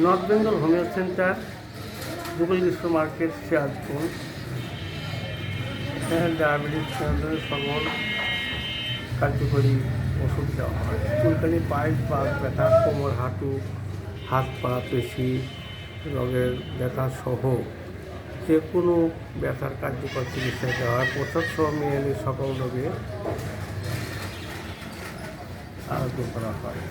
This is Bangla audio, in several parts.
নর্থ বেঙ্গল হোমিও সেন্টার, যুগল বিশ্ব মার্কেট, সিরাজপুর। এখানে ডায়াবেটিস নিয়ন্ত্রণের সকল কার্যকরী ওষুধ দেওয়া হয়। চুলকানি, পায়েস, বাত ব্যথা, কোমর, হাঁটু, হাত পা, পেশি রোগের ব্যথা সহ যে কোনো ব্যথার কার্যকর চিকিৎসা দেওয়া হয়। প্রসব সহ মেয়েলি সকল রোগে আরোগ্য করা হয়।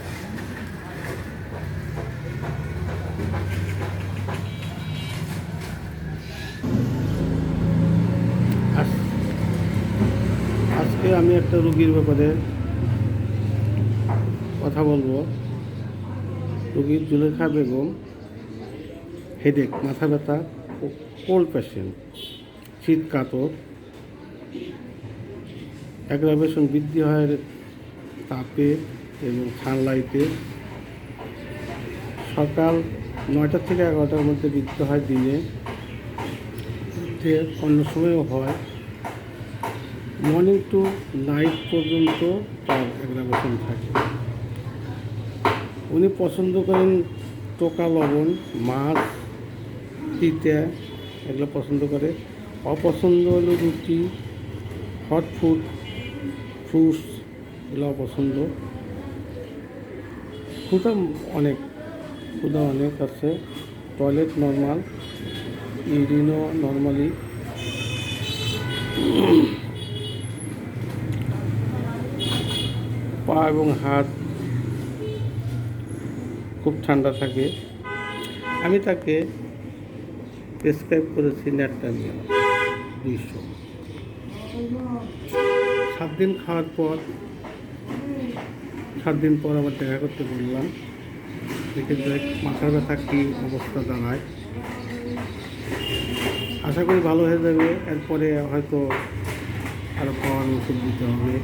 আজকে আমি একটা রোগীর ব্যাপারে কথা বলবো। রোগীর জুলেখা বেগম, হেডেক, মাথা ব্যথা, কোল্ড পেশেন্ট, শীত কাতর, অ্যাগ্রাভেশন বৃদ্ধি হয় তাপে এবং সানলাইটে। সকাল 9টা থেকে 11টার মধ্যে বৃদ্ধি হয় দিনে, যে অন্য সময়ও হয়। মর্নিং টু নাইট পর্যন্ত তার অ্যাগ্রাভেশন থাকে। উনি পছন্দ করেন টোকা লবণ, মাছ, তিতে, এগুলো পছন্দ করে। অপছন্দ হলো রুটি, হট ফুড, ফ্রুটস, এগুলো অপছন্দ। ক্ষুধা অনেক আছে। টয়লেট নর্মাল, ইউরিনও নর্মালি। পা এবং হাত খুব ঠান্ডা থাকে। আমি তাকে প্রেসক্রাইব করেছি ন্যাট্রামিয়া 200। 7 দিন খাওয়ার পর 7 দিন পর আবার দেখা করতে বললাম। সেক্ষেত্রে মাথার ব্যথা কী অবস্থা দাঁড়ায়। আশা করি ভালো হয়ে যাবে। এরপরে হয়তো আরও পাওয়ার ওষুধ দিতে হবে।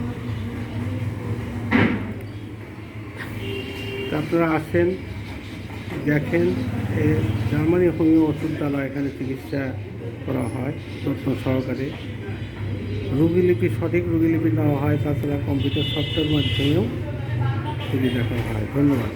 আপনারা আসেন, দেখেন। জার্মানি হোমিও ওষুধ দ্বারা এখানে চিকিৎসা করা হয় যত্ন সহকারে। সঠিক রোগীলিপি নেওয়া হয়। তাছাড়া কম্পিউটার সফটওয়্যার মাধ্যমেও রোগী দেখা হয়। ধন্যবাদ।